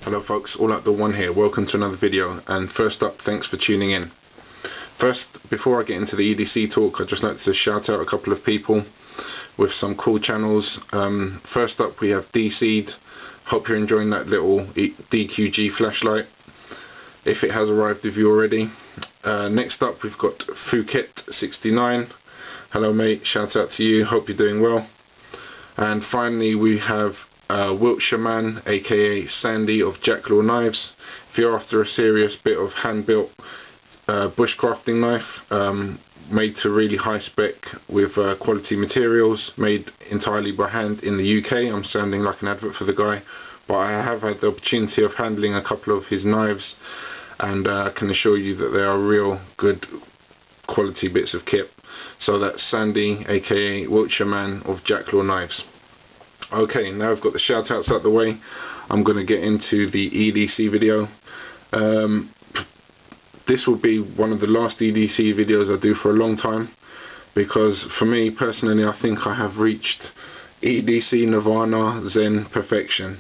Hello folks, All Outdoor One here. Welcome to another video, and first up, thanks for tuning in. First, before I get into the EDC talk, I'd just like to shout out a couple of people with some cool channels. First up we have DC'd. Hope you're enjoying that little DQG flashlight, if it has arrived with you already. Next up we've got Phuket69. Hello mate, shout out to you, hope you're doing well. And finally we have Wiltshire Man, aka Sandy of Jacklaw Knives. If you're after a serious bit of hand-built bushcrafting knife, made to really high spec with quality materials, made entirely by hand in the UK. I'm sounding like an advert for the guy, but I have had the opportunity of handling a couple of his knives, and I can assure you that they are real good quality bits of kit. So that's Sandy, aka Wiltshire Man of Jacklaw Knives. Okay, now I've got the shout outs out the way, I'm going to get into the EDC video. This will be one of the last EDC videos I do for a long time, because for me personally I think I have reached EDC Nirvana Zen perfection.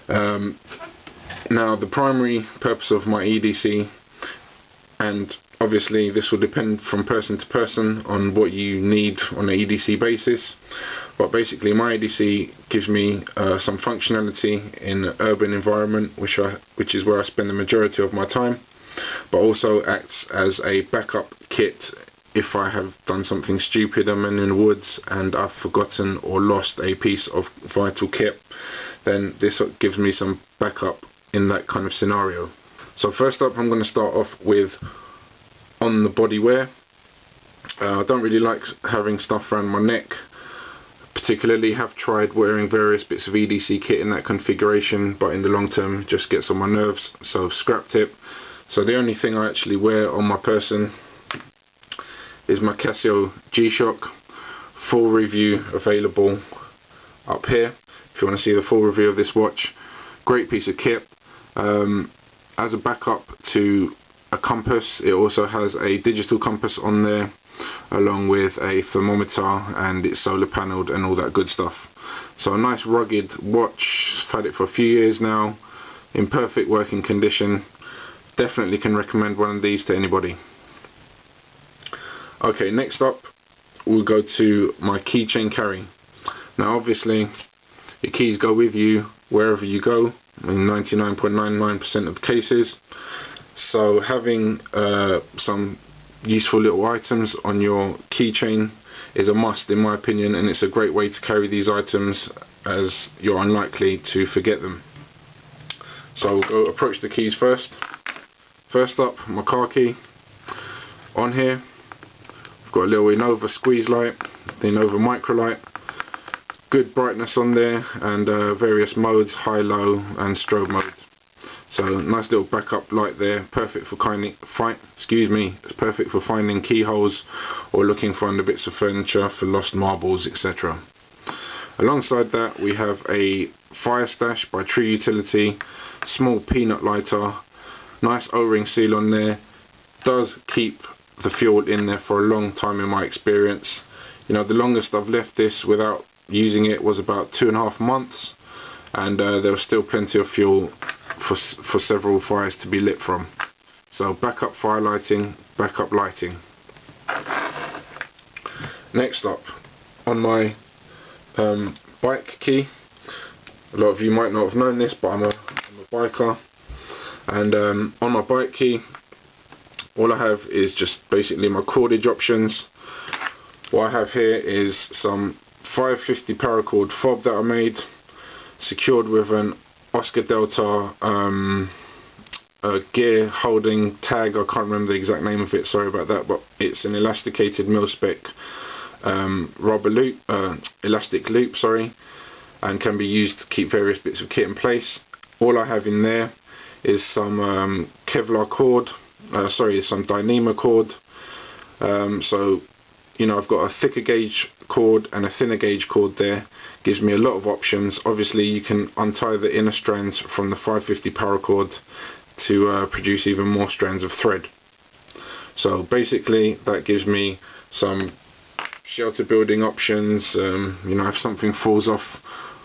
Now the primary purpose of my EDC, and obviously this will depend from person to person on what you need on an EDC basis, but basically my EDC gives me some functionality in an urban environment, which is where I spend the majority of my time, but also acts as a backup kit if I have done something stupid. I'm in the woods and I've forgotten or lost a piece of vital kit, then this gives me some backup in that kind of scenario. So first up, I'm going to start off with on the body wear. I don't really like having stuff around my neck, particularly have tried wearing various bits of EDC kit in that configuration, but in the long term just gets on my nerves, so I've scrapped it. So the only thing I actually wear on my person is my Casio G-Shock. Full review available up here if you want to see the full review of this watch. Great piece of kit. As a backup to a compass, it also has a digital compass on there, along with a thermometer, and it's solar panelled and all that good stuff. So a nice rugged watch. I've had it for a few years now, in perfect working condition. Definitely can recommend one of these to anybody. Okay, next up we'll go to my keychain carry. Now obviously your keys go with you wherever you go in 99.99% of the cases, so having some useful little items on your keychain is a must in my opinion, and it's a great way to carry these items as you're unlikely to forget them. So we'll go approach the keys first. First up, my car key. On here I've got a little Innova squeeze light, the Innova micro light. Good brightness on there, and various modes, high, low and strobe mode. So nice little backup light there, perfect for perfect for finding keyholes or looking for under bits of furniture for lost marbles, etc. Alongside that we have a Fire Stash by Tree Utility, small peanut lighter, nice O-ring seal on there, does keep the fuel in there for a long time in my experience. You know, the longest I've left this without using it was about 2.5 months, and there was still plenty of fuel for several fires to be lit from. So backup fire lighting, backup lighting. Next up, on my bike key, a lot of you might not have known this, but I'm a biker, and on my bike key all I have is just basically my cordage options. What I have here is some 550 paracord fob that I made, secured with an Oscar Delta gear holding tag. I can't remember the exact name of it, sorry about that, but it's an elasticated mil-spec rubber loop, elastic loop, sorry, and can be used to keep various bits of kit in place. All I have in there is some Kevlar cord, some Dyneema cord. So you know, I've got a thicker gauge cord and a thinner gauge cord there. Gives me a lot of options. Obviously you can untie the inner strands from the 550 paracord to produce even more strands of thread. So basically that gives me some shelter building options. You know, if something falls off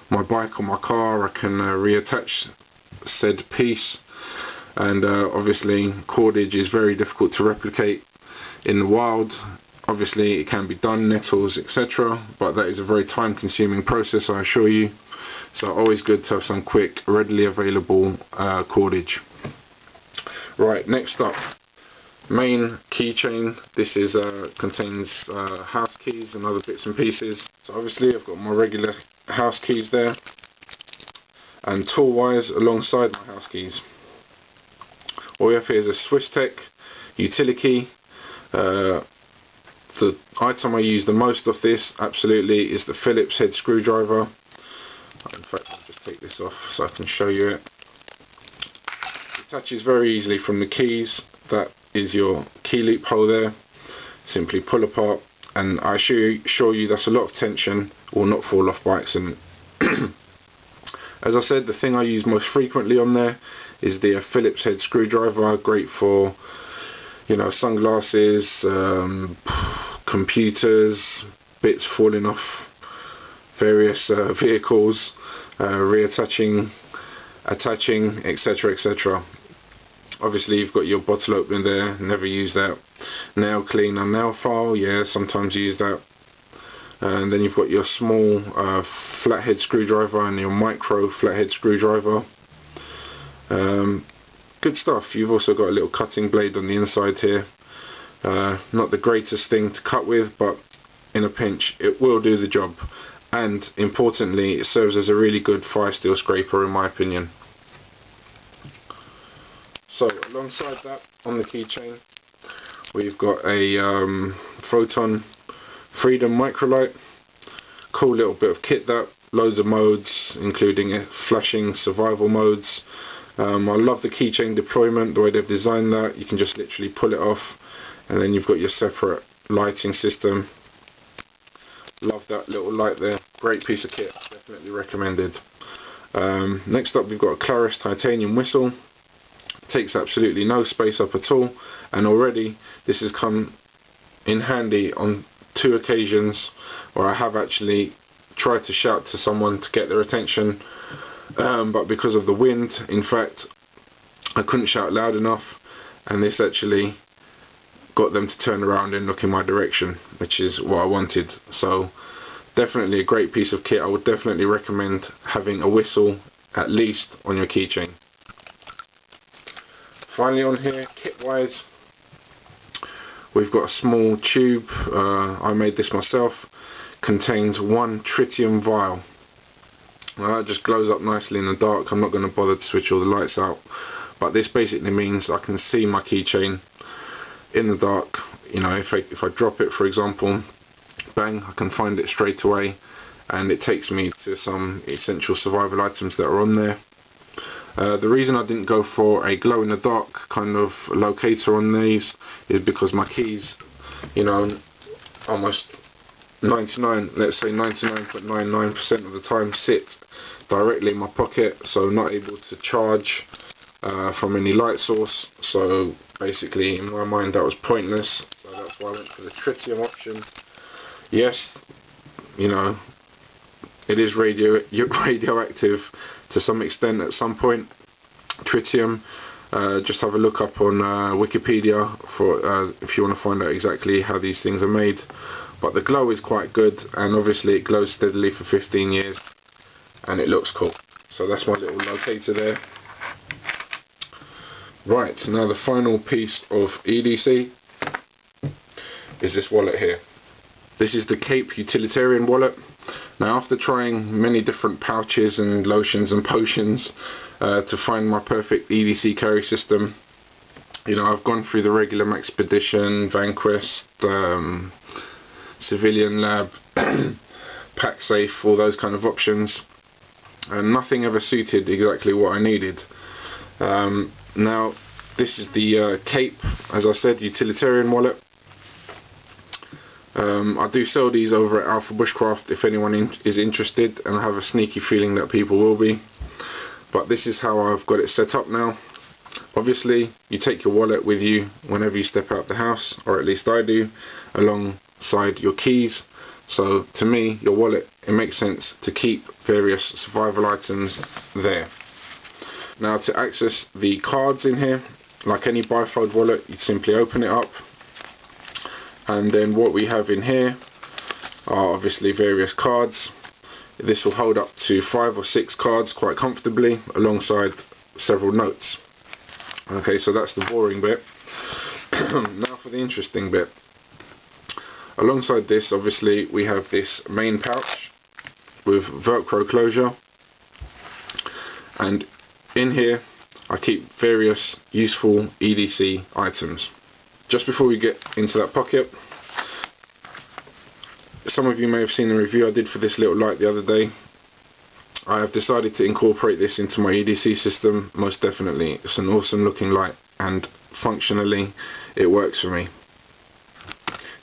my bike or my car, I can reattach said piece, and obviously cordage is very difficult to replicate in the wild. Obviously it can be done, nettles, etc., but that is a very time consuming process, I assure you. So always good to have some quick, readily available cordage. Right, next up, main keychain. This is contains house keys and other bits and pieces. So obviously I've got my regular house keys there, and tool wires alongside my house keys. All we have here is a Swiss Tech utility key. The item I use the most of this, absolutely, is the Phillips head screwdriver. In fact, I'll just take this off so I can show you it. It attaches very easily from the keys. That is your key loop hole there. Simply pull apart, and I assure you that's a lot of tension, will not fall off by accident. As I said, the thing I use most frequently on there is the Phillips head screwdriver. Great for, you know, sunglasses, computers, bits falling off various vehicles, reattaching, attaching, etc, etc. Obviously you've got your bottle opener there, never use that. Nail cleaner, nail file, yeah, sometimes use that. And then you've got your small flathead screwdriver and your micro flathead screwdriver. Good stuff. You've also got a little cutting blade on the inside here. Not the greatest thing to cut with, but in a pinch it will do the job. And importantly, it serves as a really good fire steel scraper in my opinion. So alongside that, on the keychain, we've got a Photon Freedom microlight. Cool little bit of kit, that. Loads of modes, including flashing, survival modes. I love the keychain deployment, the way they've designed that. You can just literally pull it off, and then you've got your separate lighting system. Love that little light there. Great piece of kit, definitely recommended. Next up, we've got a Claris titanium whistle. Takes absolutely no space up at all, and already this has come in handy on 2 occasions where I have actually tried to shout to someone to get their attention, but because of the wind, in fact, I couldn't shout loud enough, and this actually got them to turn around and look in my direction, which is what I wanted. So definitely a great piece of kit. I would definitely recommend having a whistle at least on your keychain. Finally on here, kit wise, we've got a small tube. I made this myself. Contains 1 tritium vial. Now that just glows up nicely in the dark. I'm not going to bother to switch all the lights out, but this basically means I can see my keychain in the dark. You know, if I drop it, for example, bang, I can find it straight away, and it takes me to some essential survival items that are on there. The reason I didn't go for a glow in the dark kind of locator on these is because my keys, you know, almost 99.99% of the time sit directly in my pocket, so not able to charge from any light source. So basically in my mind that was pointless, so that's why I went for the tritium option. Yes, you know, it is radioactive to some extent at some point, tritium. Just have a look up on Wikipedia for if you want to find out exactly how these things are made. But the glow is quite good, and obviously it glows steadily for 15 years, and it looks cool. So that's my little locator there. Right, now the final piece of EDC is this wallet here. This is the Cape Utilitarian wallet. Now, after trying many different pouches and lotions and potions to find my perfect EDC carry system, you know, I've gone through the regular Maxpedition, Vanquest, Civilian Lab, PackSafe, all those kind of options, and nothing ever suited exactly what I needed. Now, this is the Cape, as I said, Utilitarian wallet. I do sell these over at Alpha Bushcraft if anyone is interested, and I have a sneaky feeling that people will be. But this is how I've got it set up now. Obviously, you take your wallet with you whenever you step out the house, or at least I do, alongside your keys. So to me, your wallet, it makes sense to keep various survival items there. Now, to access the cards in here, like any bifold wallet, you simply open it up, and then what we have in here are obviously various cards. This will hold up to 5 or 6 cards quite comfortably, alongside several notes. Okay, so that's the boring bit. Now for the interesting bit. Alongside this, obviously, we have this main pouch with Velcro closure, and in here I keep various useful EDC items. Just before we get into that pocket, some of you may have seen the review I did for this little light the other day. I have decided to incorporate this into my EDC system, most definitely. It's an awesome looking light, and functionally it works for me.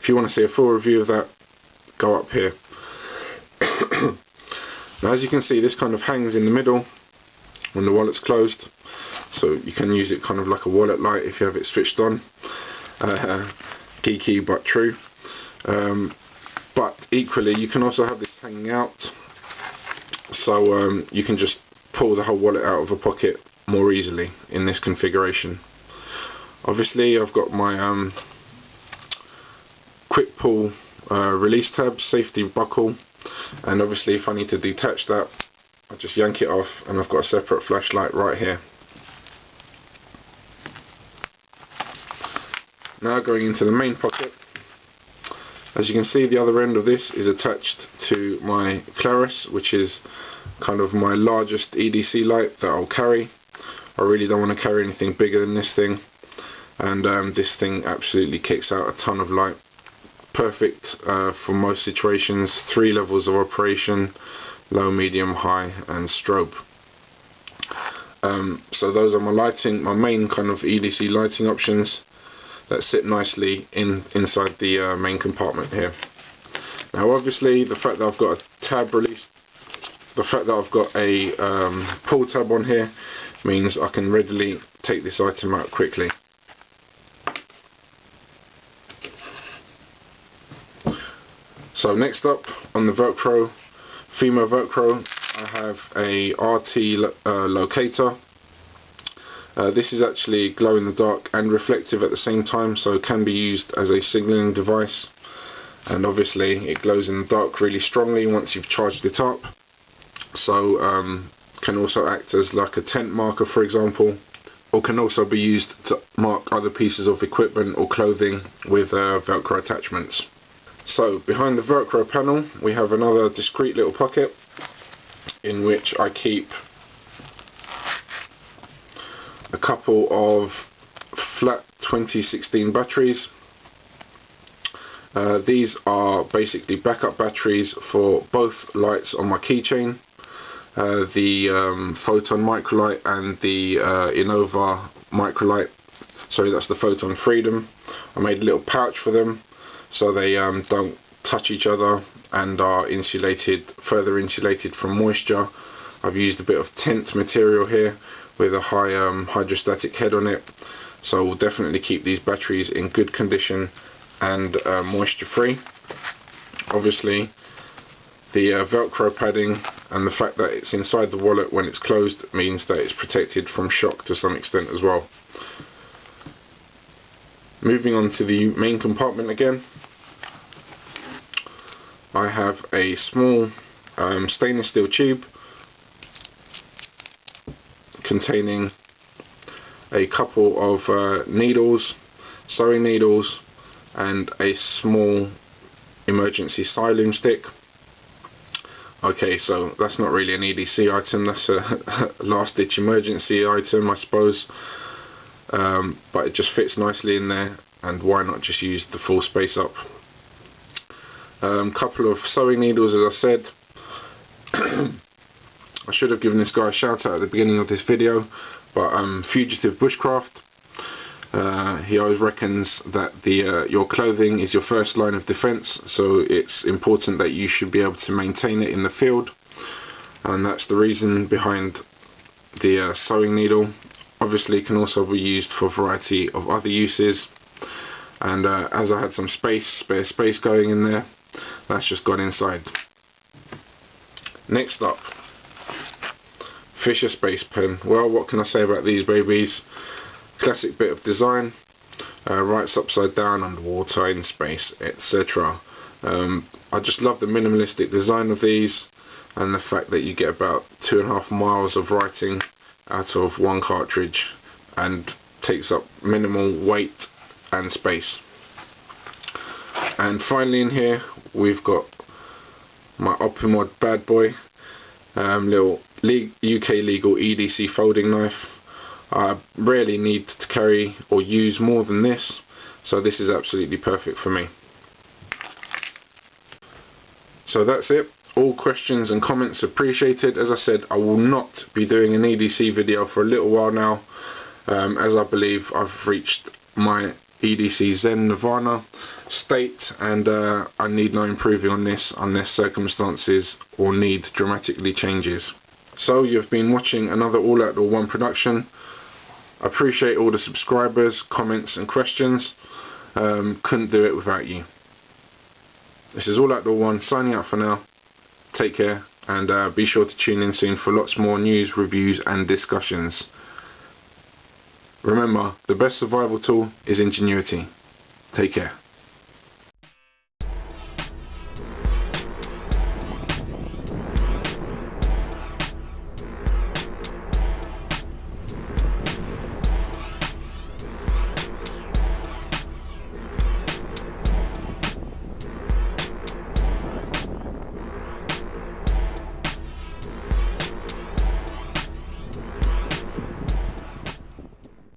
If you want to see a full review of that, go up here. Now, as you can see, this kind of hangs in the middle when the wallet's closed, so you can use it kind of like a wallet light if you have it switched on. Geeky but true. But equally, you can also have this hanging out, so you can just pull the whole wallet out of a pocket more easily in this configuration. Obviously, I've got my quick pull release tab, safety buckle, and obviously if I need to detach that, I just yank it off, and I've got a separate flashlight right here. Now going into the main pocket, as you can see, the other end of this is attached to my Claris, which is kind of my largest EDC light that I'll carry. I really don't want to carry anything bigger than this thing, and this thing absolutely kicks out a ton of light. Perfect for most situations. 3 levels of operation: low, medium, high, and strobe. So those are my lighting, my main kind of EDC lighting options that sit nicely inside the main compartment here. Now, obviously, the fact that I've got a tab released, the fact that I've got a pull tab on here, means I can readily take this item out quickly. So next up, on the Velcro, female Velcro, I have a RT locator. This is actually glow in the dark and reflective at the same time, so it can be used as a signaling device, and obviously it glows in the dark really strongly once you've charged it up. So can also act as like a tent marker, for example, or can also be used to mark other pieces of equipment or clothing with Velcro attachments. So behind the Velcro panel we have another discreet little pocket in which I keep a couple of flat 2016 batteries. These are basically backup batteries for both lights on my keychain, the Photon Microlight and the Innova Microlight. Sorry, that's the Photon Freedom. I made a little pouch for them so they don't touch each other and are insulated, further insulated from moisture. I've used a bit of tint material here with a high hydrostatic head on it, so we'll definitely keep these batteries in good condition and moisture free. Obviously, the Velcro padding and the fact that it's inside the wallet when it's closed means that it's protected from shock to some extent as well. Moving on to the main compartment again, I have a small stainless steel tube containing a couple of needles, sewing needles, and a small emergency Siloom stick. Okay, so that's not really an EDC item, that's a last ditch emergency item, I suppose, but it just fits nicely in there, and why not just use the full space up. Couple of sewing needles, as I said. I should have given this guy a shout out at the beginning of this video, but Fugitive Bushcraft, he always reckons that your clothing is your first line of defense, so it's important that you should be able to maintain it in the field, and that's the reason behind the sewing needle. Obviously it can also be used for a variety of other uses, and as I had some spare space going in there, that's just gone inside. Next up, Fisher Space Pen. Well, what can I say about these babies? Classic bit of design. Writes upside down, underwater, in space, etc. I just love the minimalistic design of these, and the fact that you get about 2.5 miles of writing out of one cartridge, and takes up minimal weight and space. And finally in here we've got my Optimod bad boy, little UK legal EDC folding knife. I rarely need to carry or use more than this, so this is absolutely perfect for me. So that's it. All questions and comments appreciated. As I said, I will not be doing an EDC video for a little while now, as I believe I've reached my EDC Zen Nirvana state, and I need no improving on this unless circumstances or need dramatically changes. So you've been watching another All Outdoor One production. I appreciate all the subscribers, comments and questions. Couldn't do it without you. This is All Outdoor One signing out for now. Take care, and be sure to tune in soon for lots more news, reviews and discussions. Remember, the best survival tool is ingenuity. Take care.